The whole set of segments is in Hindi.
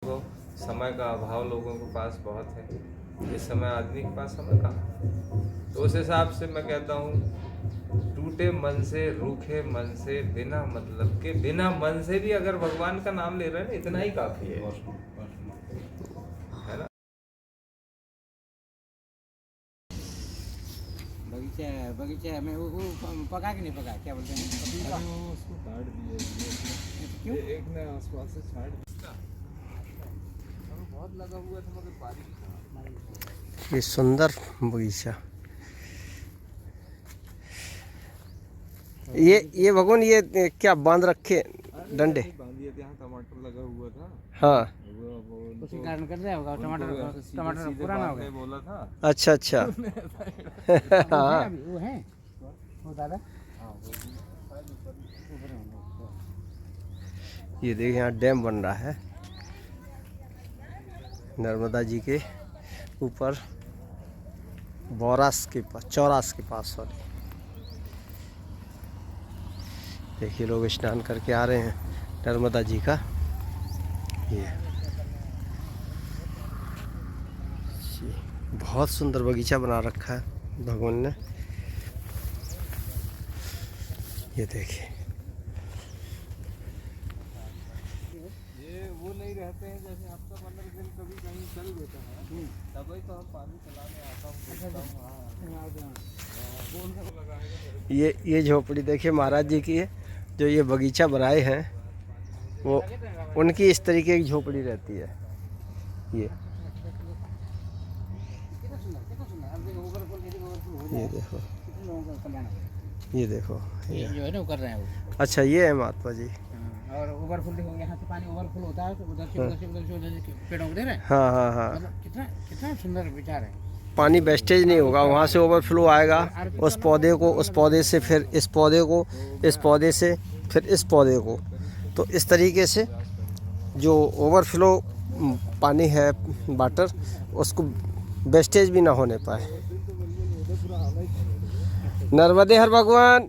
को समय का अभाव लोगों के पास बहुत है। इस समय आदमी के पास समय कहाँ। तो उस हिसाब से मैं कहता हूँ, टूटे मन से, रूखे मन से, बिना मतलब के, बिना मन से भी अगर भगवान का नाम ले रहे हैं ना, इतना ही काफी है ना। बगीचा में वो पका के नहीं पका, क्या बोलते हैं, अरे वो उसको काट दिए। क्यों? एक ने आसपास से छाड़ दिया, बहुत लगा हुआ था मगर बारिश। ये सुंदर बगीचा। ये भगवान, ये क्या बांध रखे डंडे? बांध दिए थे, यहाँ टमाटर लगा हुआ था। हाँ, उसी कारण कर दिया होगा। टमाटर पुराना हो गया, बोला था। अच्छा अच्छा। हाँ, वो है वो दादा। ये देखिए यहाँ डैम बन रहा है नर्मदा जी के ऊपर, बौरास के पास, चौरास के पास। सॉरी, देखिए लोग स्नान करके आ रहे हैं नर्मदा जी का। ये बहुत सुंदर बगीचा बना रखा है भगवान ने। ये देखिए, ये वो नहीं रहते हैं जैसे हफ्ता 15 दिन कभी कहीं चल देता है, तभी तो हम पानी चलाने आता हूँ। ये झोपड़ी देखिए महाराज जी की है, जो ये बगीचा बनाए हैं वो उनकी इस तरीके की झोपड़ी रहती है। ये देखो, ये देखो, ये जो है ना वो कर रहे हैं वो। अच्छा ये है महात्मा जी। और ओवरफुल देखो, यहाँ से पानी ओवरफुल होता है तो उधर से पेड़ों को दे रहे हैं। हाँ हाँ हाँ, मतलब कितना कितना सुंदर विचार है। पानी वेस्टेज नहीं होगा, वहाँ से ओवरफ्लो आएगा उस पौधे को, उस पौधे से फिर इस पौधे को, इस पौधे से फिर इस पौधे को। तो इस तरीके से जो ओवरफ्लो पानी है, वाटर, उसको वेस्टेज भी ना होने पाए। नर्मदे हर भगवान।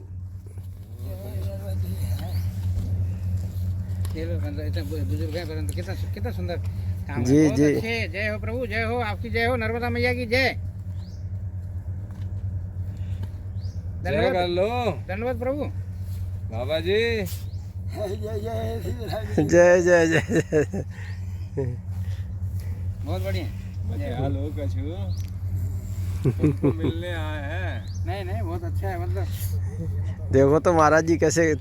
बुजुर्ग है परंतु कितना कितना सुंदर काम जी, है। बहुत जी। अच्छे। जय हो प्रभु, जय हो, आपकी जय हो, नर्मदा मैया की जय। जय कर लो धन्यवाद प्रभु। बाबा जी। जय जय जय जय। बहुत बढ़िया। क्या लोग कछु तुमको मिलने आए हैं। नहीं नहीं, बहुत अच्छा है। मतलब देखो तो महाराज जी कैसे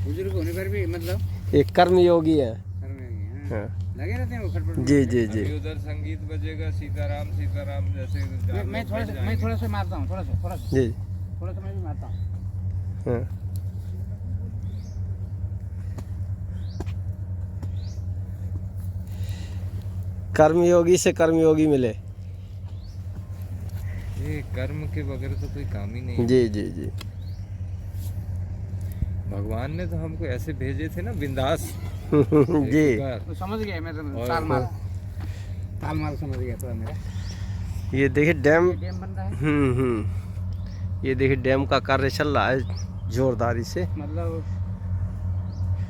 बुजुर्ग होने पर भी मतलब एक कर्म योगी है। हाँ। हाँ। लगे रहते हैं वो खटपट। जी जी जी। अभी उधर संगीत बजेगा, सीताराम सीताराम जैसे। मैं थोड़ा सा मारता हूँ, थोड़ा सा जी। थोड़ा सा मैं भी मारता हूँ। हाँ। कर्मयोगी से कर्मयोगी मिले। ये कर्म के बगैर तो कोई काम ही नहीं। जी जी जी। भगवान ने तो हमको ऐसे भेजे थे ना, बिंदास। जी। तो समझ गया मैं, तो ताल माल समझ गया थोड़ा मेरा। ये देखिए डैम। ये डैम बन रहा है। ये देखिए डैम का कार्य चल रहा है जोरदारी से। मतलब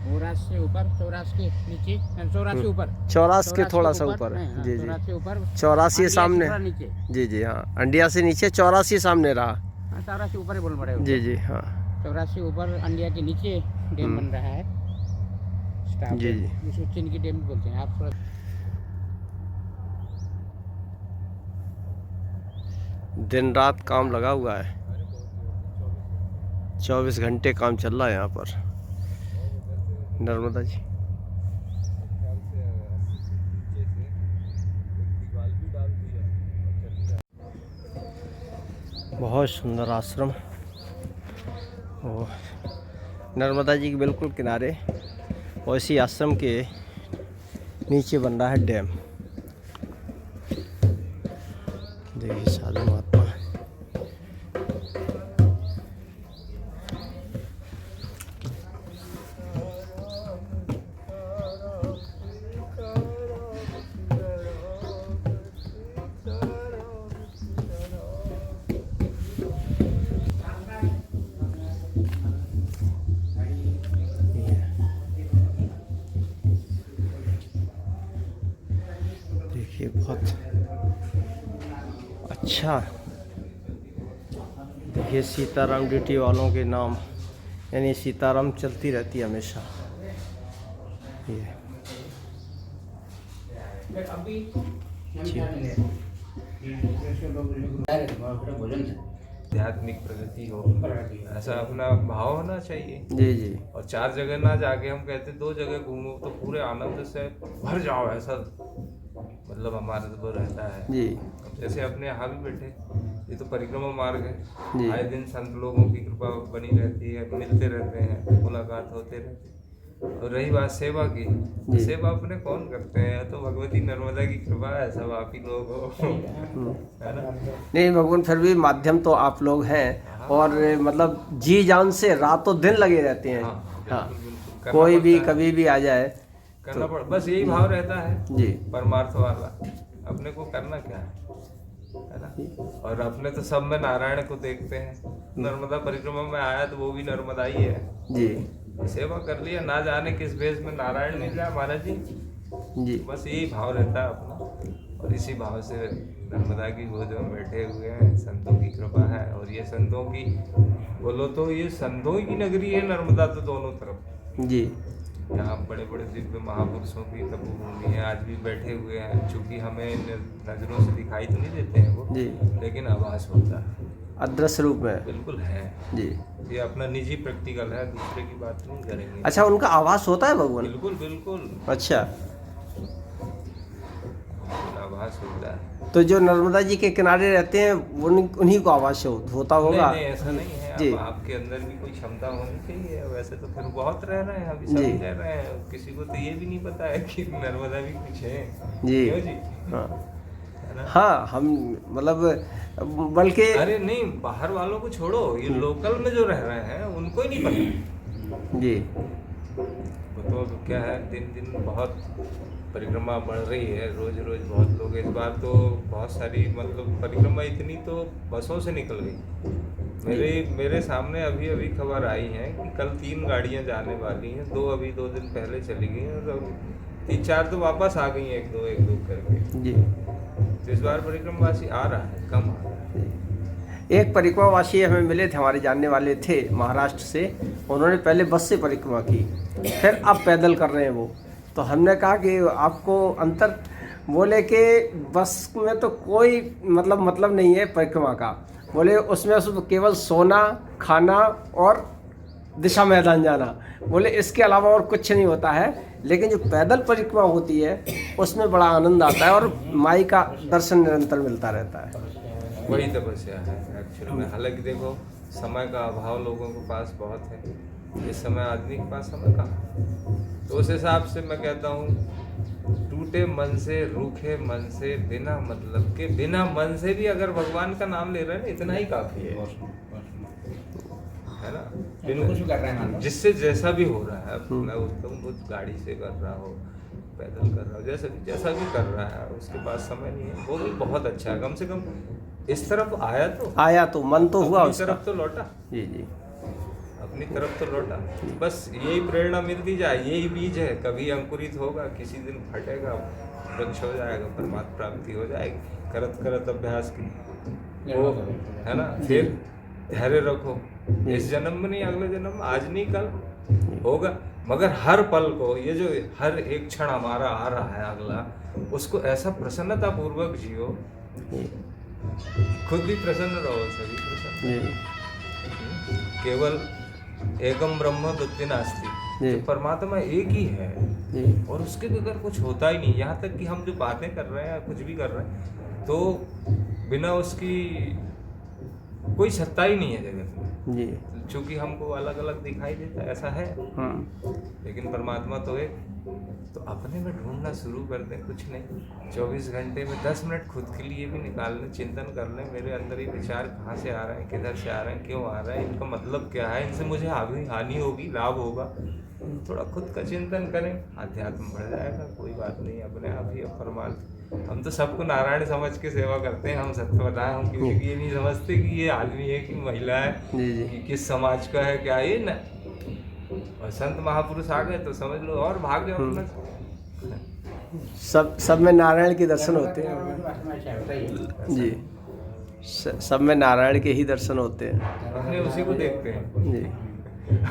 चौरास से ऊपर, चौरास के नीचे, चौरास से ऊपर, चौरास के थोड़ा सा ऊपर। जी जी। चौरास से ऊपर, चौरासी अंडिया से सामने। थोड़ा नीचे। जी जी हाँ, अंडिया से नीचे, चौरासी सामने रहा। हाँ, चौरास से ऊपर ही बोल पड़े। जी जी हाँ। चौरास से ऊपर, अंडिया के नीचे डैम बन रहा है। स्टाफ जी, डैम, जी। उसको चीन की डैम बोलते हैं। आप थोड़ा दिन रात काम लगा हुआ है, 24 घंटे काम चल रहा है यहाँ पर नर्मदा जी। बहुत सुंदर आश्रम, और नर्मदा जी के बिल्कुल किनारे और इसी आश्रम के नीचे बन रहा है डैम। देखिए साधु महात्मा। बहुत अच्छा। देखिए सीताराम ड्यूटी वालों के नाम, यानी सीताराम चलती रहती है हमेशा। ये आध्यात्मिक प्रगति हो, ऐसा अपना भाव होना चाहिए। जी जी और 4 जगह ना जाके हम कहते 2 जगह घूमो तो पूरे आनंद से भर जाओ, ऐसा मतलब हमारा तो रहता है। जी जैसे अपने यहाँ भी बैठे, ये तो परिक्रमा मार्ग जी। है, आए दिन संत लोगों की कृपा बनी रहती है, मिलते रहते हैं, मुलाकात होते रहते हैं। और रही बात सेवा की, तो जी। सेवा अपने कौन करते हैं, तो भगवती नर्मदा की कृपा है, सब आप ही लोग हो, है ना। नहीं भगवान, फिर भी माध्यम तो आप लोग हैं, और मतलब जी जान से रातों दिन लगे रहते हैं। हाँ, हाँ, बिल्कुल, बिल्कुल। करना कोई भी पड़ता है, कभी भी आ जाए करना पड़, बस यही भाव रहता है जी। परमार्थ वाला, अपने को करना क्या है ना। और अपने तो सब में नारायण को देखते हैं। नर्मदा परिक्रमा में आया तो वो भी नर्मदा ही है, जी सेवा कर लिया, ना जाने किस भेष में नारायण मिल जाए महाराज जी। जी बस यही भाव रहता है अपना, और इसी भाव से नर्मदा की गोद में बैठे हुए हैं, संतों की कृपा है। और ये संतों की, बोलो तो ये संतों की नगरी है नर्मदा, तो दोनों तरफ जी यहाँ बड़े बड़े दिव्य महापुरुषों की तपोभूमि है, आज भी बैठे हुए हैं। चूंकि हमें नजरों से दिखाई तो नहीं देते हैं वो, जी। लेकिन आभास होता है, अदृश्य रूप में बिल्कुल है। जी। ये अपना निजी प्रैक्टिकल है, दूसरे की बात नहीं करेंगे। अच्छा, उनका आवास होता है भगवान? बिल्कुल बिल्कुल अच्छा, आभास होता है। तो जो नर्मदा जी के किनारे रहते हैं उन्हीं को आवास होता होगा? नहीं, ऐसा नहीं है। जी। अब आपके अंदर भी कोई क्षमता होनी चाहिए। वैसे तो फिर बहुत रह रहे हैं, अभी जी। सभी रह रहे हैं, किसी को तो ये भी नहीं पता है कि नर्मदा भी कुछ है। जी। क्यों जी? हाँ है ना? हाँ, हम मतलब बल्कि अरे नहीं, बाहर वालों को छोड़ो, ये लोकल में जो रह रहे हैं उनको ही नहीं पता। जी वो तो क्या है, दिन दिन बहुत परिक्रमा बढ़ रही है, रोज रोज बहुत लोग। इस बार तो बहुत सारी, मतलब परिक्रमा इतनी तो बसों से निकल गई। मेरे सामने अभी अभी खबर आई है कि कल 3 गाड़ियां जाने वाली हैं, 2 अभी 2 दिन पहले चली गई हैं, और 3-4 तो वापस आ गई हैं, एक दो करके। जी। तो इस बार परिक्रमावासी आ रहा है, कम आ रहा है। एक परिक्रमावासी हमें मिले थे, हमारे जानने वाले थे महाराष्ट्र से। उन्होंने पहले बस से परिक्रमा की, फिर अब पैदल कर रहे हैं वो। तो हमने कहा कि आपको अंतर, बोले कि बस में तो कोई मतलब नहीं है परिक्रमा का। बोले उसमें सिर्फ केवल सोना, खाना और दिशा मैदान जाना, बोले इसके अलावा और कुछ नहीं होता है। लेकिन जो पैदल परिक्रमा होती है उसमें बड़ा आनंद आता है, और माई का दर्शन निरंतर मिलता रहता है। वही तपस्या है एक्चुअल में। हालांकि देखो, समय का अभाव लोगों के पास बहुत है, इस समय आदमी के पास समय कहाँ। तो उस हिसाब से मैं कहता हूँ, टूटे मन से, रूखे मन से, बिना मतलब के, बिना मन से भी अगर भगवान का नाम ले रहे हैं ना, इतना ही काफी है ना। कुछ कर रहे हैं, जिससे जैसा भी हो रहा है, मैं उत्तम बुद्ध गाड़ी से कर रहा हो, पैदल कर रहा हो, जैसा भी कर रहा है, उसके पास समय नहीं है, वो भी बहुत अच्छा है। कम से कम इस तरफ आया तो मन तो हुआ अपनी उसका। तरफ तो लौटा, जी जी अपनी तरफ तो लौटा। बस यही प्रेरणा मिलती जाए, यही बीज है, कभी अंकुरित होगा, किसी दिन फटेगा, वृक्ष हो जाएगा, परमात्मा प्राप्ति हो जाएगी। करत करत अभ्यास की वो, है ना। फिर धैर्य रखो, इस जन्म में नहीं, अगले जन्म में, आज नहीं कल होगा। मगर हर पल को, ये जो हर एक क्षण हमारा आ रहा है अगला, उसको ऐसा प्रसन्नता पूर्वक जियो, खुद भी प्रसन्न रहो, सभी प्रसन्न। केवल एकम ब्रह्म द्वितीय नास्ति, तो परमात्मा एक ही है, और उसके बगैर कुछ होता ही नहीं। यहाँ तक कि हम जो बातें कर रहे हैं, कुछ भी कर रहे हैं, तो बिना उसकी कोई सत्ता ही नहीं है जगत में जी। चूंकि हमको अलग अलग दिखाई देता है, ऐसा है। लेकिन परमात्मा तो एक, तो अपने में ढूंढना शुरू कर दें। कुछ नहीं, 24 घंटे में 10 मिनट खुद के लिए भी निकाल लें, चिंतन कर लें, मेरे अंदर ये विचार कहाँ से आ रहे हैं, किधर से आ रहे हैं, क्यों आ रहे हैं, इनका मतलब क्या है, इनसे मुझे हानि होगी, लाभ होगा। थोड़ा खुद का चिंतन करें, अध्यात्म बढ़ जाएगा, कोई बात नहीं, अपने आप ही परमार्थ। हम तो सबको नारायण समझ के सेवा करते हैं, हम सत्य बताएं, हम क्योंकि ये नहीं समझते कि ये आदमी है कि महिला है, कि किस समाज का है, क्या ये ना। और संत महापुरुष आ गए तो समझ लो और भाग जाओ अपना। सब में नारायण के दर्शन होते हैं जी। सब में नारायण के ही दर्शन होते हैं अपने उसी को देखते हैं जी।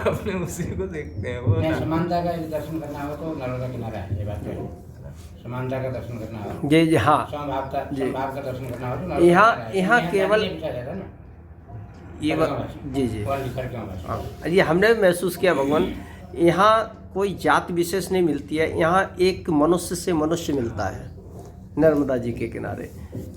अपने उसी को देखते हैं वो नहीं, समानता का यदि दर्शन करना हो तो नर्मदा किनारा है, ये बात तो है। समानता का दर्शन करना हो, जी हाँ। समभाव का दर्शन करना हो तो नर्मदा यहाँ- किनारा है। यहाँ यहाँ केवल- गाड़ी पूछा जाता है ना, ये जी जी और लिखकर क्यों बस? हाँ, ये हमने भी महसूस किया भगवान, यहाँ कोई जात विशेष नहीं मिलती है, यहाँ एक मनुष्य से मनुष्य मिलता है नर्मदा जी के किनारे।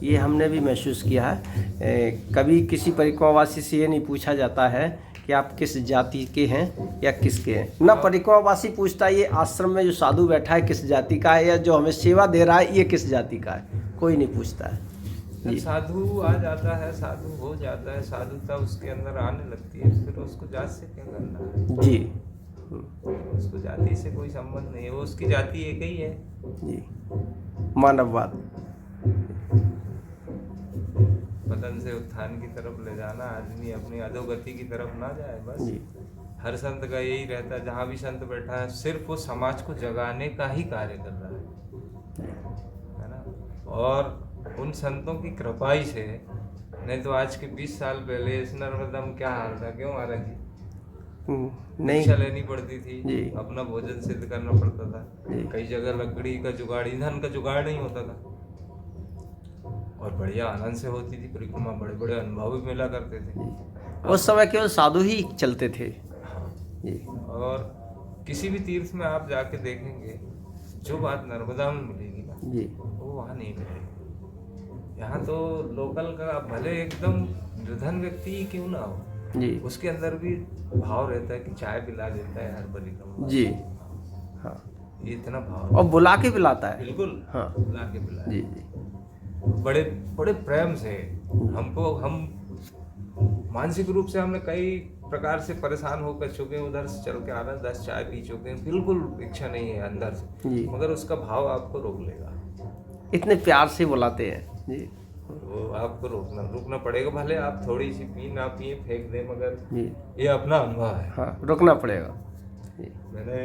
ये हमने भी महसूस किया है। कभी किसी परिक्रमावासी से ये नहीं पूछा जाता है कि आप किस जाति के हैं या किसके हैं। ना परिक्रमावासी पूछता है ये आश्रम में जो साधु बैठा है किस जाति का है, या जो हमें सेवा दे रहा है ये किस जाति का है, कोई नहीं पूछता है जब जी। साधु आ जाता है, साधु हो जाता है, साधुता उसके अंदर आने लगती है, फिर उसको जात से क्या करना है? जी उसको जाति से कोई संबंध नहीं है, वो उसकी जाति एक ही है। जी मानववाद। पतन से उत्थान की तरफ ले जाना, आदमी अपनी अधोगति की तरफ ना जाए बस। जी हर संत का यही रहता है, जहाँ भी संत बैठा है सिर्फ वो समाज को जगाने का ही कार्य कर रहा है ना। और उन संतों की कृपाई से, नहीं तो आज के 20 साल पहले इस नर्मदा में क्या हाल था? क्यों महाराज जी? नहीं शिक्षा लेनी पड़ती थी, जी। अपना भोजन सिद्ध करना पड़ता था, जी। कई जगह लकड़ी का जुगाड़, ईंधन का जुगाड़ नहीं होता था, और बढ़िया आनंद से होती थी परिक्रमा, बड़े बड़े अनुभव भी मिला करते थे। उस समय केवल साधु ही चलते थे जी। और किसी भी तीर्थ में आप जाके देखेंगे, जो बात नर्मदा में मिलेगी ना, जी वो वहाँ नहीं मिलेगी। यहाँ तो लोकल का भले एकदम निर्धन व्यक्ति ही क्यों ना हो, जी उसके अंदर भी भाव रहता है कि चाय पिला देता है हर परिक्रमा। जी हाँ, ये इतना भाव और बुला के पिलाता है। बिल्कुल हाँ ला के पिलाया, जी जी बड़े बड़े प्रेम से। हमको, हम मानसिक रूप से हमने कई प्रकार से परेशान होकर चुके हैं, उधर से चल के आ रहा 10 चाय पी चुके हैं, बिल्कुल इच्छा नहीं है अंदर से, जी। मगर उसका भाव आपको रोक लेगा। इतने प्यार से बुलाते हैं जी। वो आपको रुकना पड़ेगा, भले आप थोड़ी सी पी ना पिए, फेंक दें, मगर जी ये अपना अनुभव है। हाँ, रुकना पड़ेगा जी। मैंने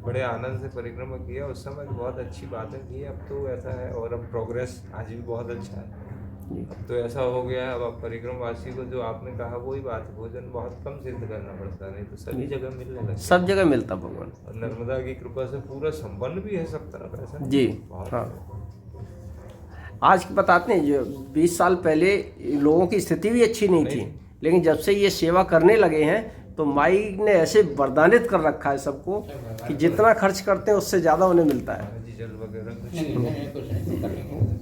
बड़े आनंद से परिक्रमा किया, उस समय बहुत अच्छी बातें की। अब तो ऐसा है, और अब प्रोग्रेस आज भी बहुत अच्छा है। जी अब तो ऐसा हो गया है, अब आप परिक्रमवासी को जो आपने कहा वही बात है, भोजन बहुत कम सिद्ध करना पड़ता है, नहीं तो सभी जगह मिलने लगता है। सब जगह मिलता भगवान और नर्मदा की कृपा से पूरा संपन्न भी है सब तरफ, ऐसा जी। बहुत हाँ, है। आज की बताते हैं जो 20 साल पहले लोगों की स्थिति भी अच्छी नहीं थी, लेकिन जब से ये सेवा करने लगे हैं तो माई ने ऐसे वरदानित कर रखा है सबको कि जितना खर्च करते हैं उससे ज़्यादा उन्हें मिलता है। महाराज जी जल वगैरह कुछ नहीं, कुछ नहीं, कर लेंगे।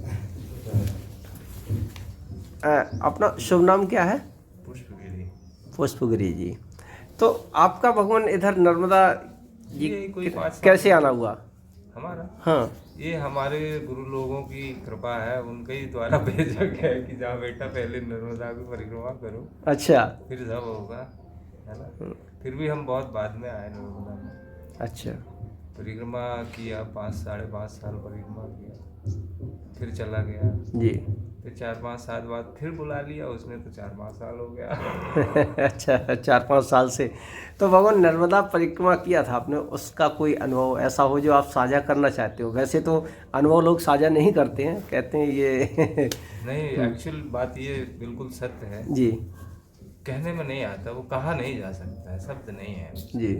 अपना शुभ नाम क्या है? पुष्पगिरी। पुष्पगिरी जी। तो आपका भगवान इधर नर्मदा जी ये कोई 5 साल कैसे आना हुआ? हमारा, हाँ ये हमारे गुरु लोगों की कृपा है, उनके ही द्वारा भेजा गया है कि जा बेटा पहले नर्मदा की परिक्रमा करो, अच्छा फिर सब होगा, है ना। फिर भी हम बहुत बाद में आए नर्मदा में, अच्छा परिक्रमा किया, 5 साढ़े 5 साल परिक्रमा किया, फिर चला गया, जी। फिर 4-5 साल बाद फिर बुला लिया उसने, तो 4-5 साल हो गया। अच्छा 4-5 साल से। तो भगवान नर्मदा परिक्रमा किया था आपने, उसका कोई अनुभव ऐसा हो जो आप साझा करना चाहते हो? वैसे तो अनुभव लोग साझा नहीं करते हैं, कहते हैं ये नहीं, एक्चुअल बात ये बिल्कुल सत्य है, जी कहने में नहीं आता, वो कहा नहीं जा सकता है, शब्द नहीं है, जी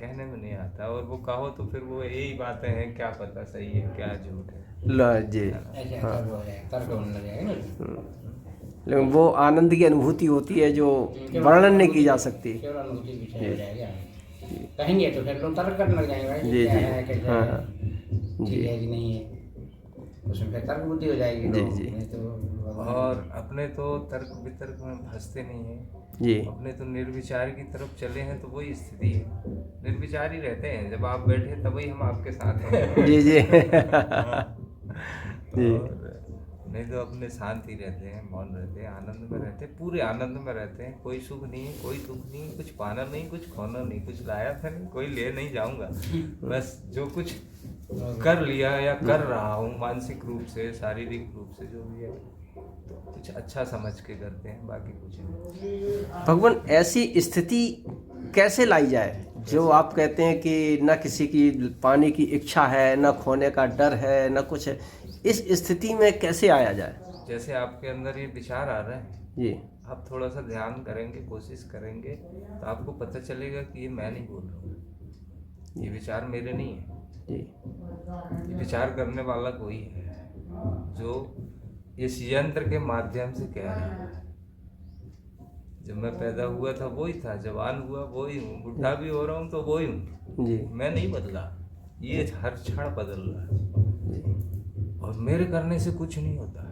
कहने में नहीं आता, और वो कहो तो फिर वो यही बातें हैं, क्या पता सही है क्या झूठ है। जी। ऐसे तर्क हो जाएगा, तर्क होने लगेगा ना। लेकिन वो आनंद की अनुभूति होती है जो वर्णन नहीं की जा सकती। केवल अनुभूति विषय हो जाएगा, कहेंगे तो फिर लोग तर्क करने लग जाएंगे, भाई जी, क्या जी। है, कैसे हाँ, है, हाँ। ठीक है कि नहीं है, उसमें फिर तर्क बुद्धि हो जाएगी। जी, लोग, जी। नहीं तो और अपने तो तर्क वितर्क में फंसते नहीं हैं, जी अपने तो निर्विचार की तरफ चले हैं, तो वही स्थिति है, निर्विचार ही रहते हैं। जब आप बैठे तभी हम आपके साथ हैं। जी जी और नहीं तो अपने शांति रहते हैं, मौन रहते हैं, आनंद में रहते हैं, पूरे आनंद में रहते हैं। कोई सुख नहीं, कोई दुख नहीं, कुछ पाना नहीं, कुछ खोना नहीं, कुछ लाया था नहीं, कोई ले नहीं जाऊंगा, बस जो कुछ कर लिया या कर रहा हूँ मानसिक रूप से, शारीरिक रूप से, जो भी है, तो कुछ अच्छा समझ के करते हैं, बाकी कुछ नहीं। भगवान ऐसी स्थिति कैसे लाई जाए? जो आप कहते हैं कि न किसी की पाने की इच्छा है, न खोने का डर है, न कुछ है, इस स्थिति में कैसे आया जाए? जैसे आपके अंदर ये विचार आ रहे हैं, जी आप थोड़ा सा ध्यान करेंगे, कोशिश करेंगे, तो आपको पता चलेगा कि ये मैं नहीं बोल रहा हूँ, ये विचार मेरे नहीं है। जी ये विचार करने वाला कोई है जो इस यंत्र के माध्यम से कह रहा है। जब मैं पैदा हुआ था वही था, जवान हुआ वही हूँ, बुढ़ा भी हो रहा हूँ तो वही हूँ। जी मैं नहीं बदला, ये हर क्षण बदल रहा है और मेरे करने से कुछ नहीं होता है।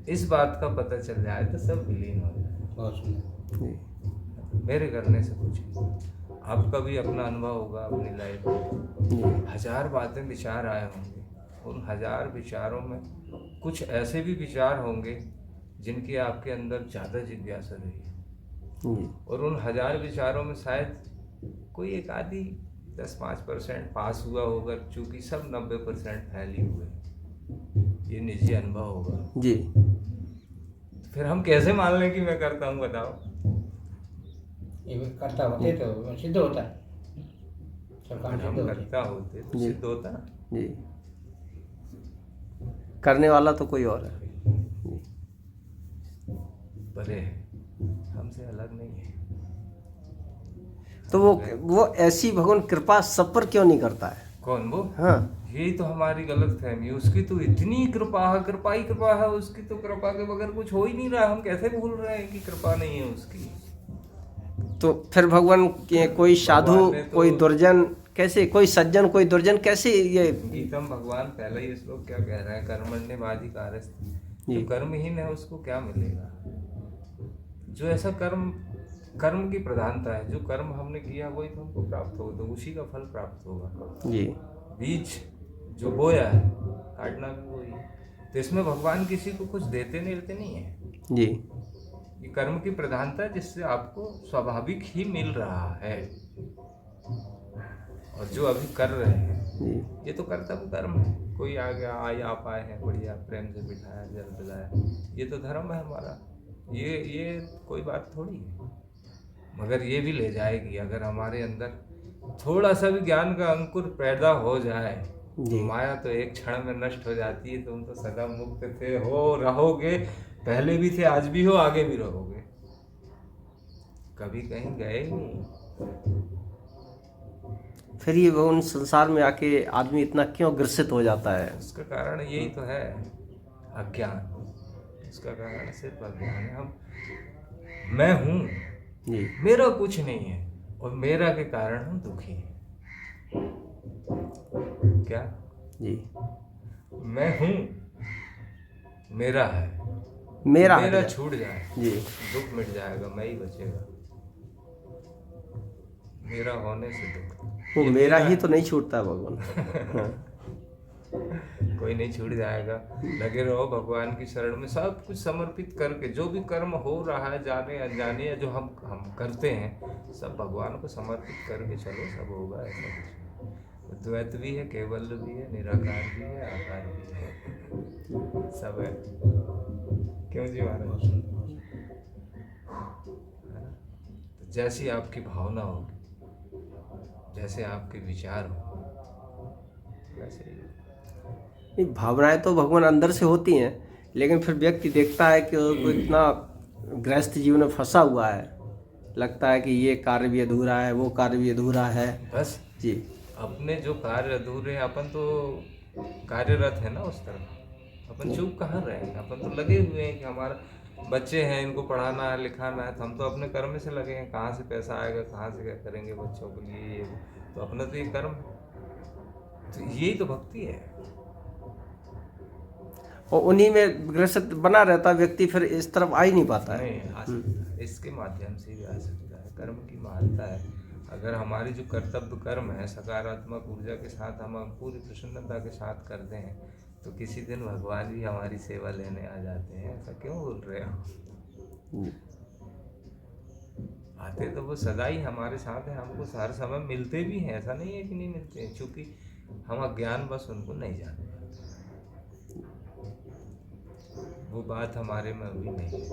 इस बात का पता चल जाए तो सब विलीन हो जाए। जी मेरे करने से कुछ नहीं। आपका भी अपना अनुभव होगा अपनी लाइफ में, जी 1000 बातें विचार आए होंगे। उन 1000 विचारों में कुछ ऐसे भी विचार होंगे जिनकी आपके अंदर ज़्यादा जिज्ञासा रही है, जी और उन 1000 विचारों में शायद कोई एक आधी 10-5% पास हुआ होगा, चूंकि सब 90% फैली हुए हैं। ये निजी अनुभव होगा। जी फिर हम कैसे मान लें कि मैं करता हूँ, बताओ? ये करता होते तो सिद्ध होता, सब काम अगर हम सिद्ध होते। करता होते तो जी। सिद्ध होता ना। जी करने वाला तो कोई और है। परे है, हमसे अलग नहीं है। तो वो ऐसी भगवान कृपा सब पर क्यों नहीं करता है? कौन वो? हाँ यही तो हमारी गलत फहमी। उसकी तो इतनी कृपा है, कृपा ही कृपा है उसकी, तो कृपा के बगैर कुछ हो ही नहीं रहा। हम कैसे भूल रहे हैं कि कृपा नहीं है उसकी? तो फिर भगवान के कोई साधु भगवान ने तो- कोई दुर्जन कैसे, कोई सज्जन कोई दुर्जन कैसे ये? गीतम भगवान पहले ही श्लोक क्या कह रहे हैं? कर्मण्येवाधिकारस्ते। जी। जो कर्महीन है उसको क्या मिलेगा? जो ऐसा कर्म की प्रधानता है, जो कर्म हमने किया वही तो हमको प्राप्त होगा, तो उसी का फल प्राप्त होगा। जी बीज जो बोया है काटना भी वही है। तो इसमें भगवान किसी को कुछ देते नहीं है। जी ये कर्म की प्रधानता है जिससे आपको स्वाभाविक ही मिल रहा है। और जो अभी कर रहे हैं जी ये तो कर्तव्य कर्म है। कोई आ गया, आप आए हैं, बढ़िया प्रेम से बिठाया, जल दिलाया, ये तो धर्म है हमारा। ये कोई बात थोड़ी है। मगर ये भी ले जाएगी, अगर हमारे अंदर थोड़ा सा भी ज्ञान का अंकुर पैदा हो जाए जी। तो माया तो एक क्षण में नष्ट हो जाती है। तुम तो सदा मुक्त थे, हो रहोगे, पहले भी थे, आज भी हो, आगे भी रहोगे, कभी कहीं गए ही नहीं। फिर ये वो उन संसार में आके आदमी इतना क्यों ग्रसित हो जाता है? उसका कारण यही तो है, अज्ञान। उसका कारण सिर्फ अज्ञान है। हम मैं हूँ, जी मेरा कुछ नहीं है, और मेरा के कारण हम दुखी हैं। क्या? जी मैं हूँ, मेरा है, मेरा मेरा हट छूट जाए, जी दुख मिट जाएगा, मैं ही बचेगा। मेरा होने से दुख, वो ये मेरा ही है। तो नहीं छूटता है भगवान। हाँ कोई नहीं छूट जाएगा। लगे रहो भगवान की शरण में, सब कुछ समर्पित करके। जो भी कर्म हो रहा है, जाने अनजाने, या जो हम करते हैं, सब भगवान को समर्पित करके चलो, सब होगा। ऐसा कुछ द्वैत भी है, केवल भी है, निराकार भी है, आकार भी है, सब है। क्यों जी महाराज? है ना? तो जैसी आपकी भावना होगी, जैसे आपके विचार हो, वैसे ही नहीं, भावनाएं तो भगवान अंदर से होती हैं, लेकिन फिर व्यक्ति देखता है कि वो इतना गृहस्थ जीवन में फंसा हुआ है, लगता है कि ये कार्य भी अधूरा है, वो कार्य भी अधूरा है। बस जी अपने जो कार्य अधूरे हैं, अपन तो कार्यरत है ना उस तरफ। अपन चुप कहाँ रहे हैं? अपन तो लगे हुए हैं कि हमारा बच्चे हैं, इनको पढ़ाना है, लिखाना है, तो हम तो अपने कर्म से लगे हैं। कहाँ से पैसा आएगा, कहाँ से क्या करेंगे बच्चों के लिए, ये तो अपना तो ये कर्म है। तो यही तो भक्ति है। और उन्हीं में ग्रसित बना रहता व्यक्ति, फिर इस तरफ आ ही नहीं पाता है। नहीं आ सकता है, इसके माध्यम से भी आ सकता है। कर्म की महानता है। अगर हमारी जो कर्तव्य कर्म है सकारात्मक ऊर्जा के साथ हम पूरी प्रसन्नता के साथ करते हैं, तो किसी दिन भगवान भी हमारी सेवा लेने आ जाते हैं। ऐसा क्यों बोल रहे हो? आते तो वो सदा ही हमारे साथ है, हमको हर समय मिलते भी हैं। ऐसा नहीं है कि नहीं मिलते हैं, क्योंकि हम अज्ञान बस उनको नहीं जानते। वो बात हमारे में अभी नहीं है।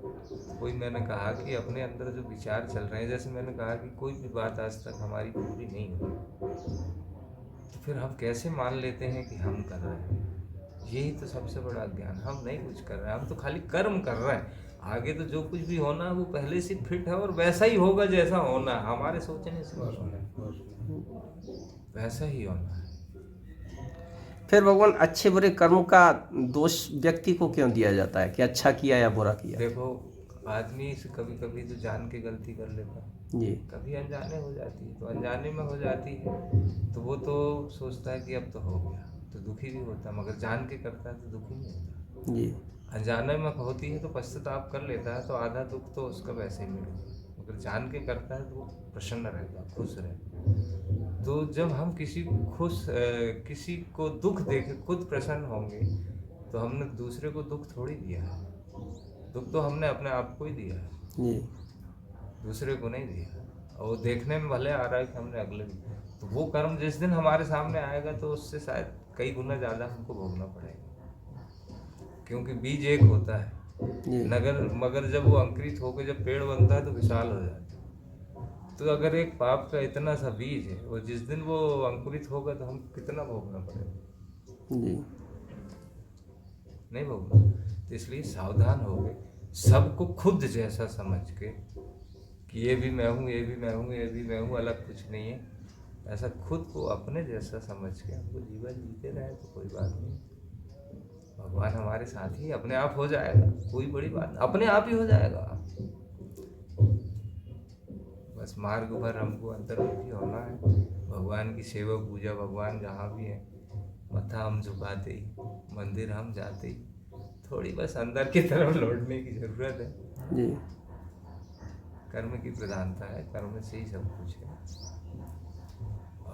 कोई मैंने कहा कि अपने अंदर जो विचार चल रहे हैं, जैसे मैंने कहा कि कोई भी बात आज तक हमारी पूरी नहीं हुई, तो फिर हम कैसे मान लेते हैं कि हम कर रहे हैं? यही तो सबसे बड़ा अज्ञान। हम नहीं कुछ कर रहे हैं, हम तो खाली कर्म कर रहे हैं। आगे तो जो कुछ भी होना है वो पहले से फिट है और वैसा ही होगा जैसा होना है, हमारे सोचने से नहीं होना है, वैसा ही होना है। फिर भगवान अच्छे बुरे कर्म का दोष व्यक्ति को क्यों दिया जाता है कि अच्छा किया या बुरा किया? देखो, आदमी से कभी कभी तो जान के गलती कर लेता है, जी कभी अनजाने हो जाती है। तो अनजाने में हो जाती है तो वो तो सोचता है कि अब तो हो गया, तो दुखी भी होता है। मगर जान के करता है तो दुखी नहीं होता। जी अनजाने में होती है तो पश्चाताप कर लेता है, तो आधा दुख तो उसका वैसे ही मिलेगा। मगर जान के करता है तो वो प्रसन्न रहता है, खुश रहता है। तो जब हम किसी को दुख देखे खुद प्रसन्न होंगे, तो हमने दूसरे को दुख थोड़ी दिया है। दुख तो हमने अपने आप को ही दिया है, जी दूसरे को नहीं दिया। और वो देखने में भले आ रहा है कि हमने अगले दिन, तो वो कर्म जिस दिन हमारे सामने आएगा तो उससे शायद कई गुना ज़्यादा हमको भोगना पड़ेगा, क्योंकि बीज एक होता है। जी मगर जब वो अंकुरित होकर जब पेड़ बनता है तो विशाल हो जाता है। तो अगर एक पाप का इतना सा बीज है, और जिस दिन वो अंकुरित होगा तो हम कितना भोगना पड़ेगा? जी नहीं भोगना। तो इसलिए सावधान हो गए, सबको खुद जैसा समझ के कि ये भी मैं हूँ, ये भी मैं हूँ, ये भी मैं हूँ, अलग कुछ नहीं है, ऐसा खुद को अपने जैसा समझ के हमको जीवन जीते रहे तो कोई बात नहीं। भगवान हमारे साथ ही अपने आप हो जाएगा, कोई बड़ी बात नहीं, अपने आप ही हो जाएगा। बस मार्ग भर हमको अंतर्मुखी होना है, भगवान की सेवा पूजा, भगवान जहाँ भी है मत्था हम झुकाते ही, मंदिर हम जाते ही, थोड़ी बस अंदर की तरफ लौटने की जरूरत है। जी कर्म की प्रधानता है, कर्म से ही सब कुछ है।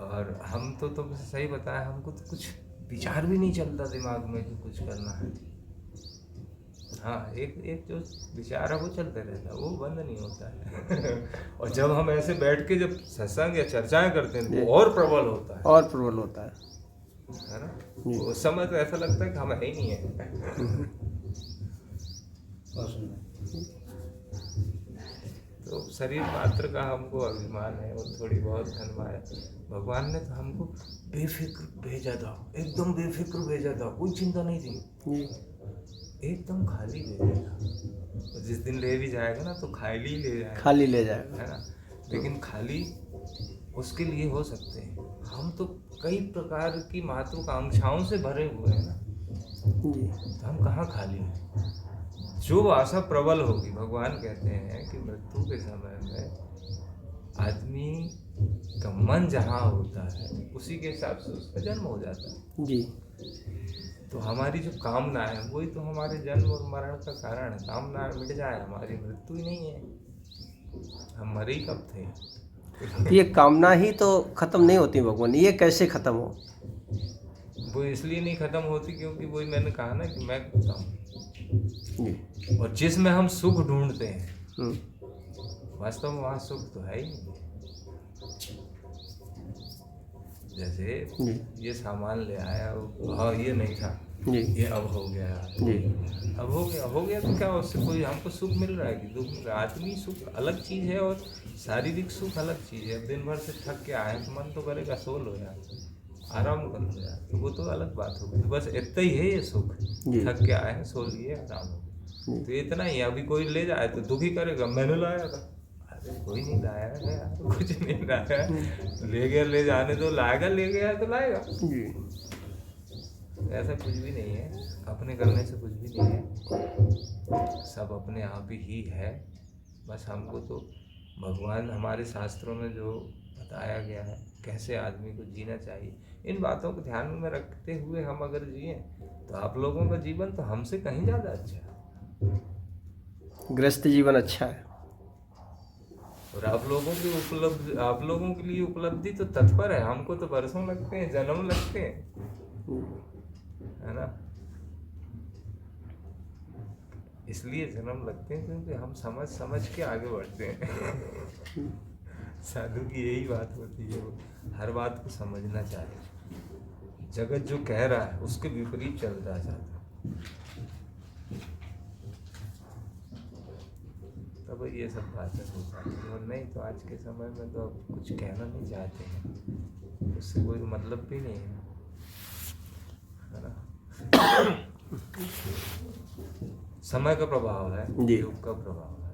और हम तो तुमसे सही बताया, हमको तो कुछ विचार भी नहीं चलता दिमाग में कि कुछ करना है। हाँ, एक जो विचार है वो चलते रहता है, वो बंद नहीं होता है। और जब हम ऐसे बैठ के जब सत्संग या चर्चाएं करते हैं तो और प्रबल होता और प्रबल होता है ना? उस समय तो ऐसा लगता है कि हम है ही नहीं है। तो शरीर मात्र का हमको अभिमान है और थोड़ी बहुत धनमाया। भगवान ने तो हमको बेफिक्र भेजा था, एकदम बेफिक्र भेजा था, कोई चिंता नहीं थी, जी एकदम खाली भेजा था। जिस दिन ले भी जाएगा ना तो खाली ही ले जाएगा, खाली ले जाएगा, है ना? लेकिन खाली उसके लिए हो सकते हैं, हम तो कई प्रकार की महत्वाकांक्षाओं से भरे हुए हैं ना, जी तो हम कहाँ खाली हैं? जो आशा प्रबल होगी, भगवान कहते हैं कि मृत्यु के समय में आदमी का मन जहाँ होता है उसी के हिसाब से उसका जन्म हो जाता है। जी तो हमारी जो कामना है वही तो हमारे जन्म और मरण का कारण है। कामना मिट जाए, हमारी मृत्यु ही नहीं है, हम मरे ही कब थे? तो ये कामना ही तो खत्म नहीं होती भगवान, ये कैसे खत्म हो? वो इसलिए नहीं खत्म होती क्योंकि वही मैंने कहा ना कि मैं करता हूँ, जी और जिसमें हम सुख ढूंढते हैं वास्तव में वहाँ सुख तो है ही नहीं। जैसे जी ये सामान ले आया, हाँ ये नहीं था, जी ये अब हो गया, जी अब हो गया तो क्या उससे कोई हमको सुख मिल रहा है कि दुख मिल रहा है? आत्मी सुख अलग चीज़ है और शारीरिक सुख अलग चीज़ है। अब दिन भर से थक के आए तो मन तो करेगा सो लो यार, आराम कर लो यार, तो वो तो अलग बात होगी। तो बस इतना ही है ये सुख, जी। थक के आए हैं, सो लिए, आराम हो गया, तो इतना ही है। अभी कोई ले जाए तो दुखी करेगा, मैंने लाया था, अरे कोई नहीं लाया है यार, कुछ नहीं लाया है, ले गया, ले जाने दो, लाएगा, ले गया तो लाएगा। जी ऐसा कुछ भी नहीं है, अपने करने से कुछ भी नहीं है, सब अपने आप ही है। बस हमको तो भगवान हमारे शास्त्रों में जो बताया गया है कैसे आदमी को जीना चाहिए, इन बातों को ध्यान में रखते हुए हम अगर जिए तो आप लोगों का जीवन तो हमसे कहीं ज़्यादा अच्छा है। गृहस्थ जीवन अच्छा है, और आप लोगों के लिए उपलब्धि तो तत्पर है, हमको तो बरसों लगते हैं, जन्म लगते हैं, है ना? इसलिए जन्म लगते हैं क्योंकि हम समझ के आगे बढ़ते हैं। साधु की यही बात होती है, वो हर बात को समझना चाहिए। जगत जो कह रहा है उसके विपरीत चलता है साधु। तब ये सब बातें हो जाती हैं। और नहीं तो आज के समय में तो अब कुछ कहना नहीं चाहते हैं, उससे कोई मतलब भी नहीं है ना। समय का प्रभाव है, जी। युग का प्रभाव है।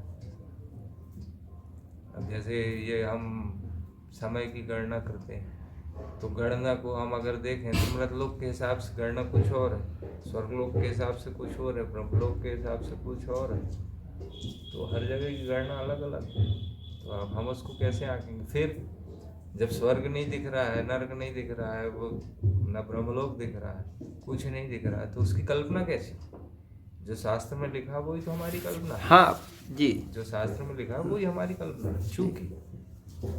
अब जैसे ये हम समय की गणना करते हैं, तो गणना को हम अगर देखें तो मृतलोक के हिसाब से गणना कुछ और है, स्वर्गलोक के हिसाब से कुछ और है, ब्रह्मलोक के हिसाब से कुछ और है। तो हर जगह की गणना अलग अलग है। तो अब हम उसको कैसे आंकेंगे? फिर जब स्वर्ग नहीं दिख रहा है, नरक नहीं दिख रहा है, वो न ब्रह्मलोक दिख रहा है, कुछ नहीं दिख रहा है, तो उसकी कल्पना कैसी? जो शास्त्र में लिखा वही तो हमारी कल्पना है। हाँ जी। जो शास्त्र में लिखा वही हमारी कल्पना है। चूंकि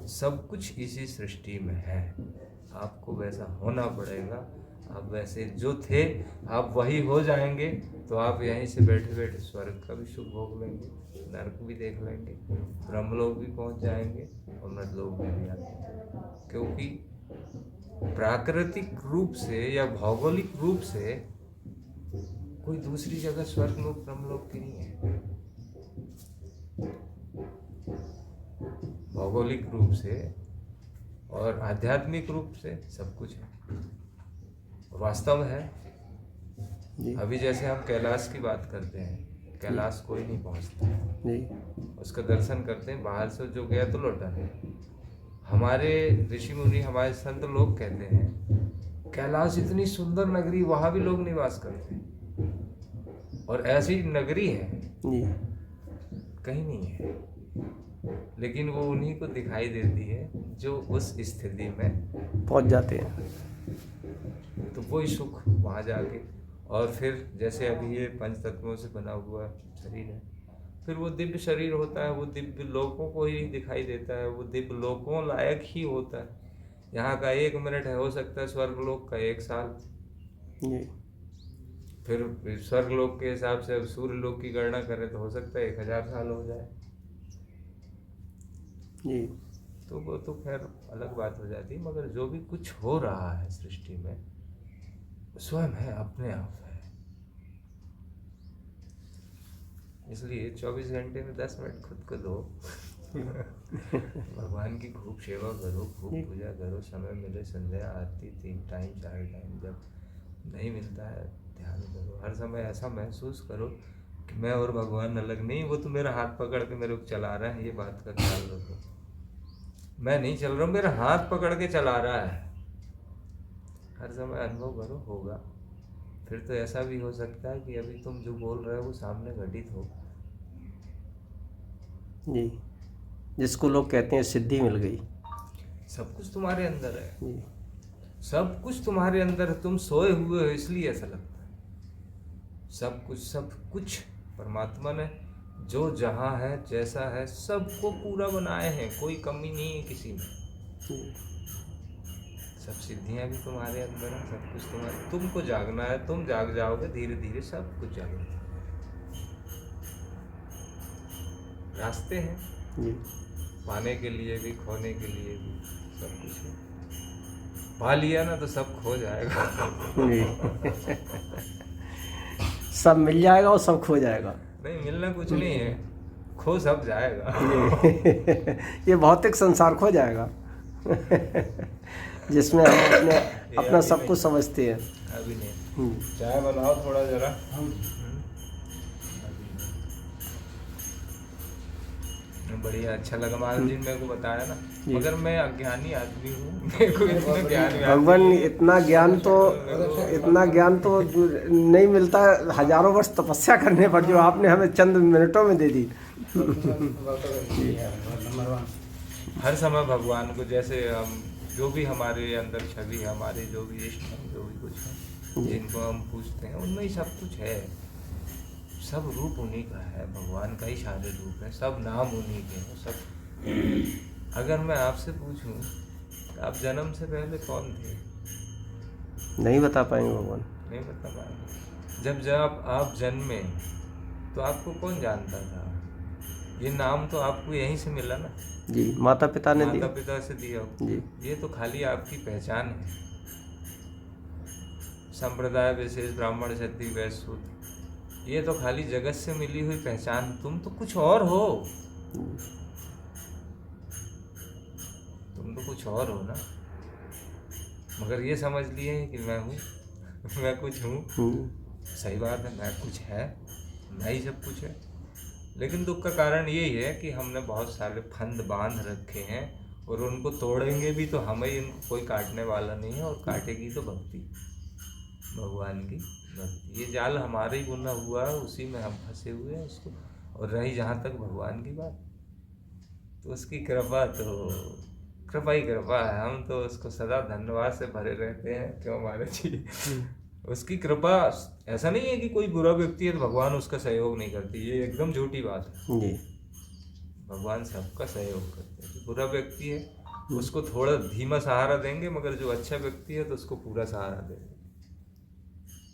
सब कुछ इसी सृष्टि में है, आपको वैसा होना पड़ेगा। आप वैसे जो थे आप वही हो जाएंगे, तो आप यहीं से बैठे बैठे स्वर्ग का भी सुख भोग लेंगे, नरक भी देख लेंगे, ब्रह्मलोक भी पहुंच जाएंगे और मृतलोक भी आएंगे। क्योंकि प्राकृतिक रूप से या भौगोलिक रूप से कोई दूसरी जगह स्वर्गलोक ब्रह्मलोक की नहीं है। भौगोलिक रूप से और आध्यात्मिक रूप से सब कुछ है, वास्तव में है। जी। अभी जैसे हम कैलाश की बात करते हैं, कैलाश कोई नहीं पहुंचता, जी। उसका दर्शन करते हैं, बाहर से जो गया तो लौटा है। हमारे ऋषि मुनि, हमारे संत लोग कहते हैं कैलाश इतनी सुंदर नगरी, वहां भी लोग निवास करते हैं, और ऐसी नगरी है जी। कहीं नहीं है। लेकिन वो उन्हीं को दिखाई देती है जो उस स्थिति में पहुंच जाते हैं। तो वही सुख वहाँ जाके। और फिर जैसे अभी ये पंच तत्वों से बना हुआ शरीर है, फिर वो दिव्य शरीर होता है, वो दिव्य लोकों को ही दिखाई देता है, वो दिव्य लोकों लायक ही होता है। यहाँ का 1 मिनट है, हो सकता है स्वर्गलोक का 1 साल। जी। फिर स्वर्गलोक के हिसाब से अब सूर्यलोक की गणना करें तो हो सकता है 1000 साल हो जाए। जी। तो वो तो खैर अलग बात हो जाती है, मगर जो भी कुछ हो रहा है सृष्टि में स्वयं है, अपने आप है। इसलिए 24 घंटे में 10 मिनट खुद को दो। भगवान की खूब सेवा करो, खूब पूजा करो, समय मिले संध्या आरती 3 टाइम 4 टाइम, जब नहीं मिलता है ध्यान करो। हर समय ऐसा महसूस करो कि मैं और भगवान अलग नहीं, वो तो मेरा हाथ पकड़ के मेरे को चला रहा है, ये बात का ख्याल रखो। मैं नहीं चल रहा हूँ, मेरा हाथ पकड़ के चला रहा है। हर समय अनुभव करो, होगा। फिर तो ऐसा भी हो सकता है कि अभी तुम जो बोल रहे हो वो सामने घटित हो। जी। जिसको लोग कहते हैं सिद्धि मिल गई। सब कुछ तुम्हारे अंदर है, जी। सब कुछ तुम्हारे अंदर है। तुम सोए हुए हो इसलिए ऐसा लगता है। सब कुछ परमात्मा ने जो जहाँ है जैसा है सबको पूरा बनाए हैं, कोई कमी नहीं है किसी में। सब सिद्धियां भी तुम्हारे अंदर है, सब कुछ तुम्हारे। तुमको जागना है, तुम जाग जाओगे धीरे धीरे, सब कुछ जागेगा। रास्ते हैं जी। पाने के लिए भी, खोने के लिए भी, सब कुछ है। पा लिया ना तो सब खो जाएगा। जी। सब मिल जाएगा और सब खो जाएगा। नहीं, मिलना कुछ नहीं है, खो सब जाएगा। ये भौतिक संसार खो जाएगा। जिसमें हम अपना सब कुछ समझते हैं। अभी नहीं। चाय बनाओ थोड़ा जरा। बढ़िया, अच्छा लगा महाराज जी ने मेरे को बताया ना, मगर मैं अज्ञानी आदमी हूँ, मेरे को इतना ज्ञान भगवान इतना ज्ञान तो नहीं मिलता, हजारों वर्ष तपस्या करने पर, जो आपने हमें चंद मिनटों में दे दी। हर समय भगवान को, जैसे हम जो भी हमारे अंदर छवि है, हमारे जो भी इष्ट हैं, जो भी कुछ है, जिनको हम पूछते हैं, उनमें ही सब कुछ है। सब रूप उन्हीं का है, भगवान का ही सारे रूप है, सब नाम उन्हीं के हैं, सब। अगर मैं आपसे पूछूं तो आप जन्म से पहले कौन थे? नहीं बता पाएंगे भगवान। नहीं बता पाएंगे। जब आप जन्मे तो आपको कौन जानता था? ये नाम तो आपको यहीं से मिला ना। जी, माता पिता ने दिया। माता पिता से दिया जी। ये तो खाली आपकी पहचान है। संप्रदाय विशेष, ब्राह्मण, क्षत्रिय, वैश्य, शूद्र, ये तो खाली जगत से मिली हुई पहचान। तुम तो कुछ और हो। तुम तो कुछ और हो ना, मगर ये समझ लिए कि मैं हूँ मैं कुछ हूँ। सही बात है, मैं कुछ है, मैं ही सब कुछ है। लेकिन दुख का कारण यही है कि हमने बहुत सारे फंद बांध रखे हैं और उनको तोड़ेंगे भी तो हमें ही, इनको कोई काटने वाला नहीं है। और काटेगी तो भक्ति, भगवान की भक्ति। ये जाल हमारे ही बुना हुआ है, उसी में हम फंसे हुए हैं उसको। और रही जहाँ तक भगवान की बात, तो उसकी कृपा तो कृपा ही कृपा है। हम तो उसको सदा धन्यवाद से भरे रहते हैं, क्यों हमारे जी। उसकी कृपा, ऐसा नहीं है कि कोई बुरा व्यक्ति है तो भगवान उसका सहयोग नहीं करती, ये एकदम झूठी बात है जी। भगवान सबका सहयोग करते हैं। जो बुरा व्यक्ति है उसको थोड़ा धीमा सहारा देंगे, मगर जो अच्छा व्यक्ति है तो उसको पूरा सहारा देंगे।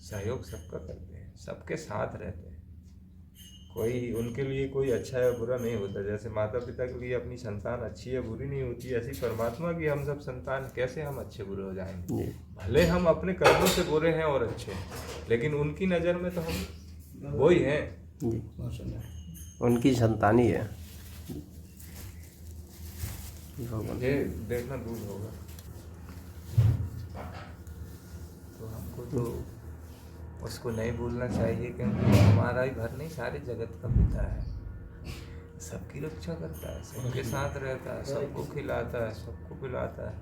सहयोग सबका करते हैं, सबके साथ रहते हैं। कोई उनके लिए कोई अच्छा या बुरा नहीं होता। जैसे माता पिता के लिए अपनी संतान अच्छी या बुरी नहीं होती, ऐसी परमात्मा की हम सब संतान कैसे हम अच्छे बुरे हो जाएंगे। भले हम अपने कर्मों से बुरे हैं और अच्छे, लेकिन उनकी नज़र में तो हम वो ही हैं जी, उनकी संतान ही है। ये देखना दूर होगा, तो हमको तो उसको नहीं भूलना चाहिए, क्योंकि हमारा ही घर नहीं, सारे जगत का पिता है। सबकी रक्षा करता है, सबके साथ रहता है, सबको खिलाता है, सबको पिलाता है।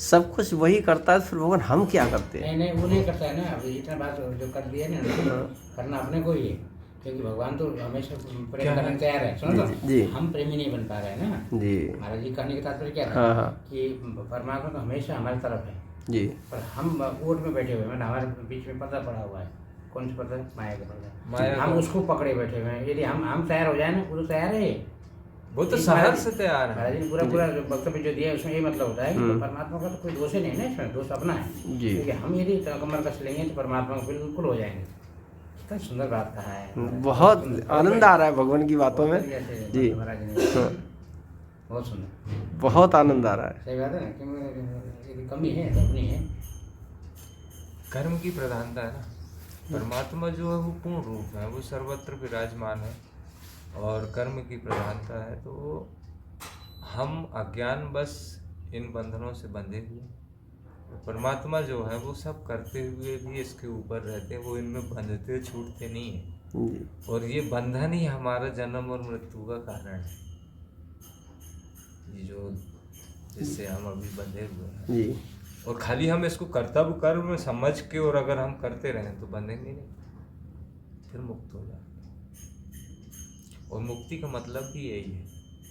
सब कुछ वही करता है, फिर भगवान हम क्या करते हैं? नहीं वो नहीं करता है ना। अभी इतना बात जो कर दिया ना, करना अपने को ही है। क्योंकि भगवान तो हमेशा प्रेम करने तैयार है। सुनो तो जी। हम प्रेमी नहीं बन पा रहे हैं ना जी। महाराज जी। कहने का तात्पर्य क्या था? हाँ। कि परमात्मा तो हमेशा हमारी तरफ है जी। पर हम ओट में बैठे हुए हैं। हमारे बीच में पर्दा पड़ा हुआ है। कौन सा पर्दा? माया का पर्दा। माया हम का। उसको पकड़े बैठे हुए हैं। यदि हम तैयार हो जाए ना, वो तो तैयार है। वो तो सहज से तैयार है। महाराज जी ने पूरा जो वक्तव्य जो दिया है उसमें ये मतलब होता है कि परमात्मा का तो कोई दोष ही नहीं है ना, इसमें दोष अपना है। जी। क्योंकि हम यदि कमर कस लेंगे तो परमात्मा को बिल्कुल हो जाएंगे। इतना सुंदर बात कहा है। बहुत आनंद आ रहा है भगवान की बातों में। जी। महाराज ने बहुत सुंदर, बहुत आनंद आ रहा है। सही बात है ना। कि कमी है तो अपनी है। कर्म की प्रधानता है ना। परमात्मा जो है वो पूर्ण रूप है, वो सर्वत्र विराजमान है, और कर्म की प्रधानता है। तो हम अज्ञान बस इन बंधनों से बंधे हुए, परमात्मा जो है वो सब करते हुए भी इसके ऊपर रहते हैं। वो इनमें बंधते छूटते नहीं है, और ये बंधन ही हमारा जन्म और मृत्यु का कारण है, ये जो जिससे हम अभी बंधे हुए हैं। जी। और खाली हम इसको कर्तव्य कर्म में समझ के और अगर हम करते रहें तो बंधेंगे नहीं, फिर मुक्त हो जाएंगे। और मुक्ति का मतलब भी यही है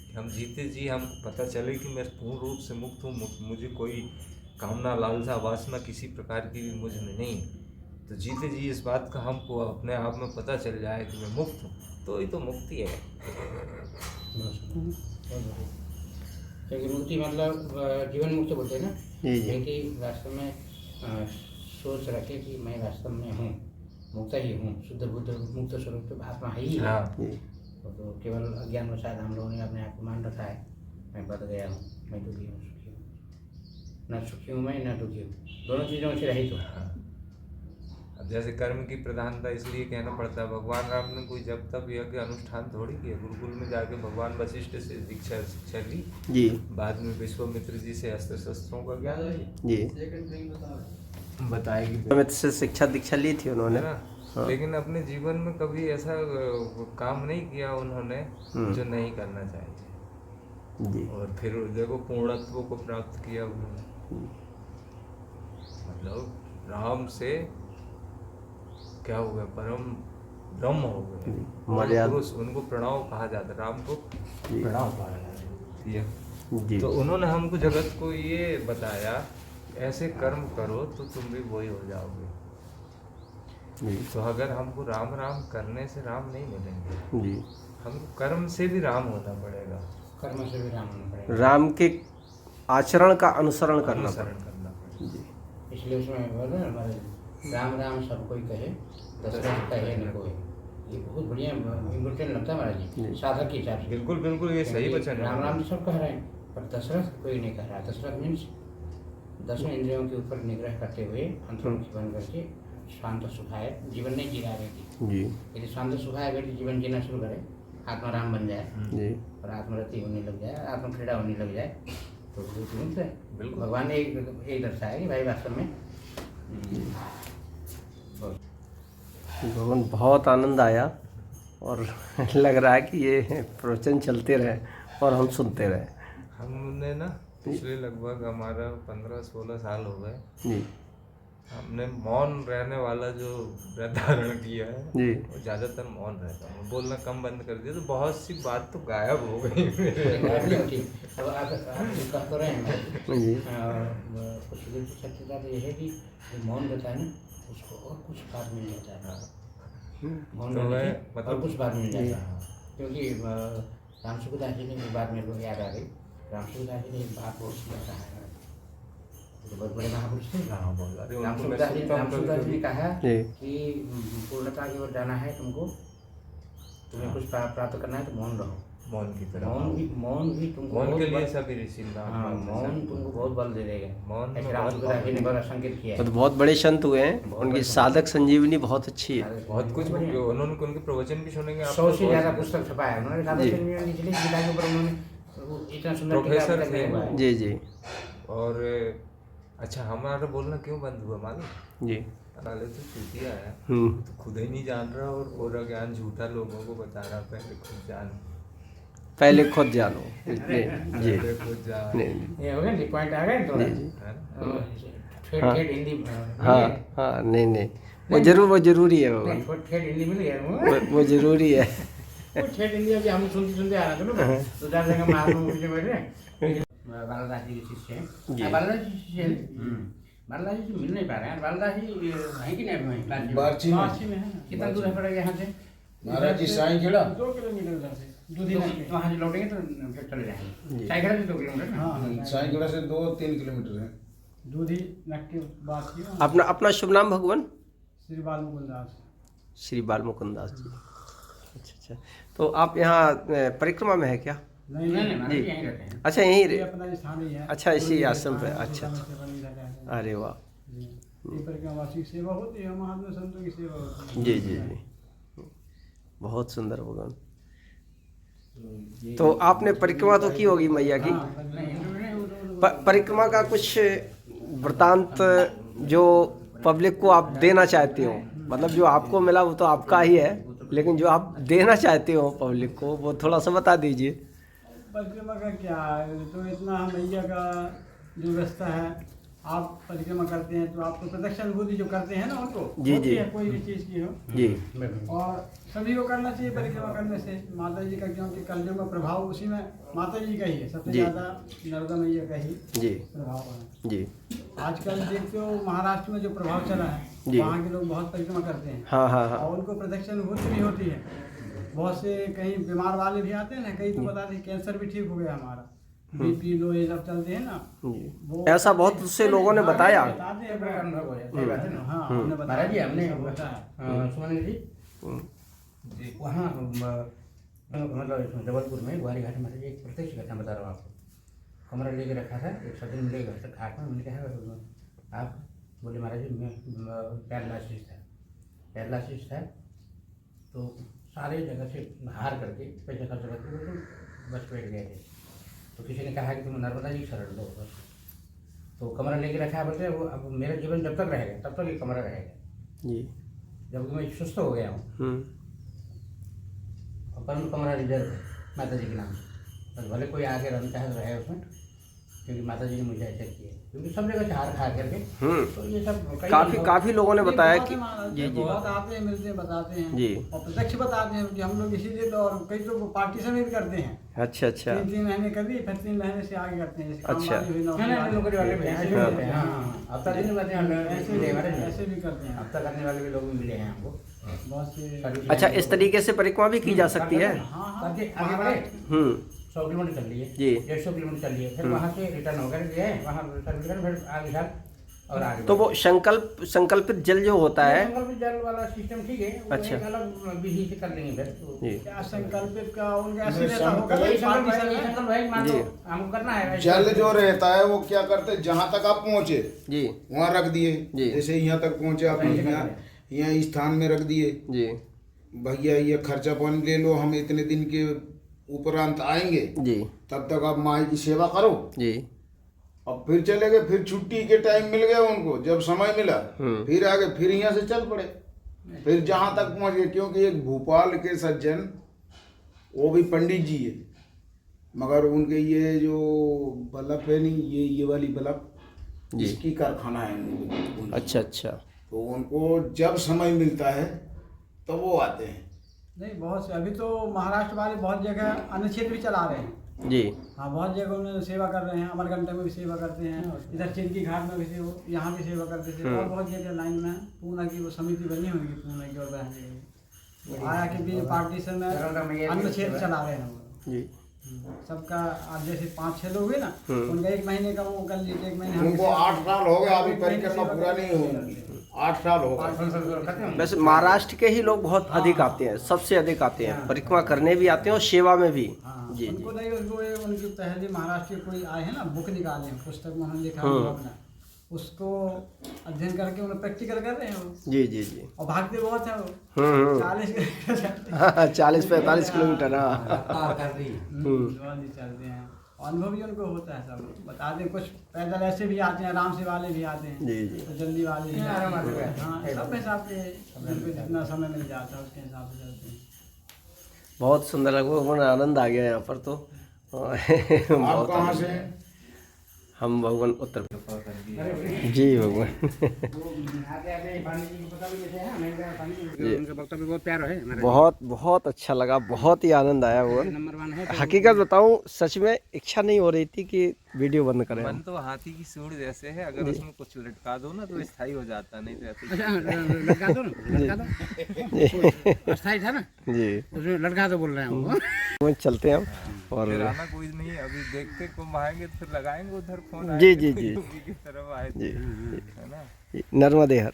कि हम जीते जी हमको पता चले कि मैं पूर्ण रूप से मुक्त हूँ, मुझे कोई कामना लालसा वासना किसी प्रकार की भी मुझ में नहीं है। तो जीते जी इस बात का हमको अपने आप में पता चल जाए कि मैं मुक्त हूँ, तो ये तो मुक्ति है। क्योंकि मुक्ति मतलब जीवन मुक्त बोलते हैं ना। जी। व्यक्ति वास्तव में सोच रखे कि मैं वास्तव में हूँ, मुक्त ही हूँ, शुद्ध बुद्ध मुक्त स्वरूप तो आत्मा है ही है। हाँ। तो केवल अज्ञान वशात हम लोगों ने अपने आप को मान रखा है, मैं बद गया हूँ, मैं दुखी हूँ, सुखी हूँ। न सुखी हूँ मैं, न दुखी हूँ, दोनों चीज़ों से रहित हूँ। हाँ। अब जैसे कर्म की प्रधानता इसलिए कहना पड़ता है, भगवान राम ने कोई जब तक यज्ञ अनुष्ठान थोड़ी किया। गुरुकुल में जाके भगवान वशिष्ठ से दीक्षा शिक्षा ली, जी। बाद में विश्वामित्र जी से अस्त्र शस्त्रों का ज्ञान लिया। जी। बताएगी अमित से शिक्षा दीक्षा ली थी उन्होंने। है ना। हाँ। लेकिन अपने जीवन में कभी ऐसा काम नहीं किया उन्होंने जो नहीं करना चाहिए। जी। और फिर देखो पूर्णत्व को प्राप्त किया उन्होंने। मतलब राम से क्या हो गया, परम ब्रह्म हो गए, मर्यादा। पुरुष। उनको प्रणव कहा जाता है, राम को प्रणव कहा जाता है। जी। तो उन्होंने हमको जगत को ये बताया, ऐसे कर्म करो तो तुम भी वही हो जाओगे। जी। तो अगर हमको राम राम करने से राम नहीं मिलेंगे, जी। हमको कर्म से भी राम होना पड़ेगा, कर्म से भी राम होना पड़ेगा। राम के आचरण का अनुसरण करना अनुसरण पड़ेगा। करना पड़ेगा। जी। इसलिए उसमें बोल रहे हमारे राम राम सब कोई कहे, दशरथ कहे न कोई। ये बहुत बढ़िया इम्पोर्टेंट लगता है महाराज जी, साधक के हिसाब से। बिल्कुल बिल्कुल, ये सही वचन है। राम राम तो सब कह रहे हैं, पर दशरथ कोई नहीं कह रहा। दशरथ मीन्स 10 इंद्रियों के ऊपर निग्रह करते हुए अंतर्मुखी बन करके शांत सुखाए जीवन नहीं जी रहा व्यक्ति। जी यदि शांत सुखाए व्यक्ति जीवन जीना शुरू करे, आत्माराम बन जाए जी और आत्मरति होने लग जाए, आत्मक्रीड़ा होने लग जाए, तो वो तुरंत है। बिल्कुल। भगवान ने एक दर्शाया कि भाई वास्तव में भगवान बहुत आनंद आया और लग रहा है कि ये प्रवचन चलते रहे और हम सुनते रहे। हमने ना पिछले लगभग हमारा 15-16 साल हो गए, जी हमने मौन रहने वाला जो व्रत धारण किया है जी वो ज़्यादातर मौन रहता हूँ, बोलना कम बंद कर दिया तो बहुत सी बात तो गायब हो गई मेरे। अब आप कह तो रहे हैं जी कुछ सत्यता तो यह है कि जो मौन रहता है ना, उसको और कुछ बात मिल जाता है। मौन तो रहने मैं से मतलब और कुछ बात मिल जाता है, क्योंकि राम सुखदास जी ने एक बात मेरे को याद आ गई। राम सुखदास जी ने एक बात बहुत सुंदर कहा है, तो बहुत बड़े महापुरुष थे। राम सुखदास जी ने कहा जी कि पूर्णता की ओर जाना है तुमको, तुम्हें कुछ प्राप्त करना है तो मौन रहो। मौन की तरह मौन भी तुमको मौन बहुत के लिए बल- सभी ऋषि हाँ, मौन तुमको बहुत बल दे देगा। मौन में ऐसे राम बहुत सुखदास जी ने बड़ा संकेत किया वो है। तो बहुत बड़े संत हुए हैं, बहुत उनकी बड़े साधक संजीवनी बहुत अच्छी है। बहुत कुछ उन्होंने उनके प्रवचन भी सुनेंगे आप 100 से तो ज़्यादा बहुत- पुस्तक छपा है उन्होंने। साधक जी। संजीवनी के लिए गीता के ऊपर उन्होंने वो इतना सुंदर प्रोफेसर टीका थे। हुआ है। जी जी और अच्छा हमारा बोलना क्यों बंद हुआ मालूम? जी नाले तो चूतिया है हम्म तो खुद ही नहीं जान रहा और पूरा ज्ञान झूठा लोगों को बता रहा, पहले खुद जान पहले खुद जानो। नहीं जी पहले खुद जान नहीं ये हो गया, पॉइंट आ गया थोड़ा। जी जी है ना? ठेठ हाँ। ठेठ हिंदी हाँ हाँ नहीं नहीं वो जरूरी है नहीं, वो ठेठ हिंदी मिल गया वो जरूरी है। वो ठेठ हिंदी अभी हम सुनते आ रहे थे ना, तो चार जगह महात्मा मूर्ति में बैठे बालादास जी के शिष्य हैं। जी। बालादास जी शिष्य हैं। बालादास जी मिल नहीं पा रहे हैं। बालादास जी हैं कि नहीं अभी वहीं क्लास बारची में। में है ना? कितना दूर है पड़ेगा यहाँ से? महाराज जी साईं खेड़ा 2 किलोमीटर उधर से तो वहाँ से लौटेंगे तो फिर चले जाएंगे। साइकिल से 2 किलोमीटर ना? हाँ साईं खेड़ा से 2-3 किलोमीटर है। दूधी नक के बात की अपना अपना शुभ नाम भगवान? श्री बाल मुकुंद दास। श्री बाल मुकुंद दास जी। अच्छा अच्छा, तो आप यहाँ परिक्रमा में है क्या? नहीं नहीं नहीं, महाराज जी यहीं रहते हैं। अच्छा यहीं ये रे। अपना स्थान ही है। अच्छा, इसी आश्रम पे, हाँ, अच्छा, दुकान से बनी रहता है। अरे वाह, जी। ये परिक्रमावासी की सेवा होती है, महात्मा संतों की सेवा होती है। जी जी जी, बहुत सुंदर भगवान। तो आपने परिक्रमा तो की होगी मैया की। हाँ, नहीं, नहीं, वो- परिक्रमा का कुछ वृतांत जो पब्लिक को आप देना चाहते हो, मतलब जो आपको मिला वो तो आपका ही है, लेकिन जो आप देना चाहते हो पब्लिक को वो थोड़ा सा बता दीजिए। परिक्रमा का क्या है, तो इतना मैया का जो रास्ता है, आप परिक्रमा करते हैं तो आपको प्रत्यक्ष अनुभूति जो करते हैं ना उनको जी, होती जी। है, कोई भी चीज़ की हो। जी और सभी को करना चाहिए परिक्रमा करने से माता जी का, क्योंकि कलयुग का प्रभाव उसी में माता जी का ही है, सबसे जी। ज़्यादा नर्मदा मैया का ही जी प्रभाव है। जी, आजकल देखते हो महाराष्ट्र में जो प्रभाव चला जी। है, वहाँ के लोग बहुत परिक्रमा करते हैं हाँ हाँ हाँ, और उनको प्रत्यक्ष अनुभूति भी होती है। बहुत से कहीं बीमार वाले भी आते हैं ना, कई तो बताते हैं कैंसर भी ठीक हो गया हमारा, बीपी लो ये सब चलते हैं ना, जी वो ऐसा बहुत से लोगों ने बताया। बताते हैं, बड़ा अनुभव हो जाता है, सही बात है ना? हाँ हमने बताया। महाराज जी हमने बताया। सुमन जी जी वहाँ मतलब जबलपुर में ग्वारी घाट में एक प्रत्यक्ष घटना बता रहा हूँ आपको। कमरा लेके रखा था, एक सज्जन मिले घर से घाट में, मैंने कहा आप बोले महाराज जी मैं पैरालिसिस था तो सारे जगह से हार करके पैसे खर्च करके वो तो बस बैठ गए थे। तो किसी ने कहा कि तुम नर्मदा जी शरण लो बस। तो कमरा लेके रखा है, बोलते वो अब मेरा जीवन जब तक रहेगा तब तक ये कमरा रहेगा, जी जबकि मैं सुस्त हो गया हूँ। और परंतु कमरा रिजर्व है माता जी के नाम से, बस भले कोई आके रहना चाहे तो रहे उसमें, क्योंकि माता जी ने मुझे ऐसा किया, क्योंकि सब जगह से हार खा करके। तो ये सब कई अनुभव- काफी लोगों ने बताया बहुत कि से महाराज जी जी बहुत आते हैं, मिलते हैं, बताते हैं जी। और प्रत्यक्ष बताते हैं कि हम लोग इसीलिए तो, और कई तो पार्टीशन भी करते हैं। अच्छा अच्छा 3 महीने कर दिए, फिर 3 महीने से आगे करते हैं, जैसे काम अच्छा। वाली हुई, नहीं, नहीं, नौकरी वाले भी हैं, ऐसे भी हाँ। होते हैं, हाँ। हफ्ता दिन में ऐसे भी करते हैं हफ्ता करने वाले भी लोग भी मिले हैं हमको। बहुत से। अच्छा, इस तरीके से परिक्रमा भी की जा सकती है। हाँ हाँ, करके आगे बढ़े, 100 किलोमीटर चल लिए, जी। 150 किलोमीटर चल लिए, फिर वहाँ से रिटर्न होकर गए, वहाँ रिटर्न फिर आगे साल और आगे तो बढ़े। वो संकल्पित जल जो होता है। संकल्प जल वाला सिस्टम ठीक है, वो अच्छा। एक अलग विधि से कर लेंगे फिर तो। जी क्या संकल्पित का उनका ऐसे नहीं, रहता होगा, यही संकल्प पार्टीशन है, यही में। संकल्प है, मान लो जी। हमको करना है जल जो रहता है वो क्या करते हैं, जहाँ तक आप पहुँचे जी वहाँ रख दिए। जी। जैसे यहाँ तक पहुँचे आप, यहाँ यहाँ स्थान में रख दिए। जी भैया ये खर्चा पानी ले लो, हम इतने दिन के उपरांत आएंगे, जी तब तक आप माई की सेवा करो। जी। अब फिर चले गए, फिर छुट्टी के टाइम मिल गया उनको, जब समय मिला फिर आ गए, फिर यहाँ से चल पड़े, फिर जहाँ तक पहुँच गए। क्योंकि एक भोपाल के सज्जन, वो भी पंडित जी है, मगर उनके ये जो बल्ब है नहीं, ये वाली बल्ब, जी। इसकी कारखाना है उनकी। अच्छा अच्छा। तो उनको जब समय मिलता है तो वो आते हैं। नहीं, बहुत से अभी तो महाराष्ट्र वाले बहुत जगह अन्न क्षेत्र भी चला रहे हैं। जी। हाँ, बहुत जगह उन्हें सेवा कर रहे हैं, अमरकंटक में भी सेवा करते हैं, इधर चिरकी घाट में भी सेवा, यहाँ भी सेवा करते थे, और बहुत जगह लाइन में पूना की वो समिति बनी हुई है, पूना की और बहन आया कि बीच पार्टी से में अन्न क्षेत्र चला रहे हैं वो। जी। सबका आज जैसे 5-6 लोग हुए ना, उनका 1 महीने का वो कर लीजिए, 1 महीने उनको 8 साल हो गए, अभी परिक्रमा पूरा नहीं हुई, 8 साल हो गए। वैसे महाराष्ट्र के ही लोग बहुत अधिक आते हैं, सबसे अधिक आते हैं, परिक्रमा करने भी आते हैं और सेवा में भी। जी जी। उनको नहीं, वो उनकी पहले महाराष्ट्र के कोई आए हैं ना, बुक निकाले हैं, पुस्तक में उन्होंने लिखा है अपना, उसको अध्ययन करके उन्हें प्रैक्टिकल कर रहे हैं वो। जी जी जी। और भागते बहुत हैं वो, 40 किलोमीटर 40-45 किलोमीटर। हाँ। कर रही चलते हैं। अनुभव भी उनको होता है, सब बताते हैं। कुछ पैदल ऐसे भी आते हैं, आराम से वाले भी आते हैं, जी जी। तो जल्दी वाले भी आते हैं। हाँ, सब हिसाब से जिनको जितना समय मिल जाता है उसके हिसाब से चलते हैं। बहुत सुंदर लगा, बहुत आनंद आ गया यहाँ पर तो। आप बहुत कहाँ आनंद। से हैं? हम भगवान उत्तर जी भगवान। उनका वक्तव्य बहुत प्यारा है हमारा। बहुत बहुत अच्छा लगा, बहुत ही आनंद आया वो। नंबर 1 है। हकीकत बताऊं, सच में इच्छा नहीं हो रही थी कि वीडियो बंद करें मन हम। तो हाथी की सूंड जैसे है, अगर उसमें कुछ लटका दो ना तो स्थायी हो जाता, नहीं तो ऐसे ही। अच्छा, लटका दो ना, लटका दो। अस्थाई था ना, जी। उसमें लटका दो बोल रहे हैं वो। वहीं चलते हैं हम और फिर आना कोई नहीं, अभी देखते कुंभ आएंगे तो फिर लगाएंगे उधर फोन। जी जी जी यूपी की तरफ आए थे, जी है ना। जी, नर्मदे हर।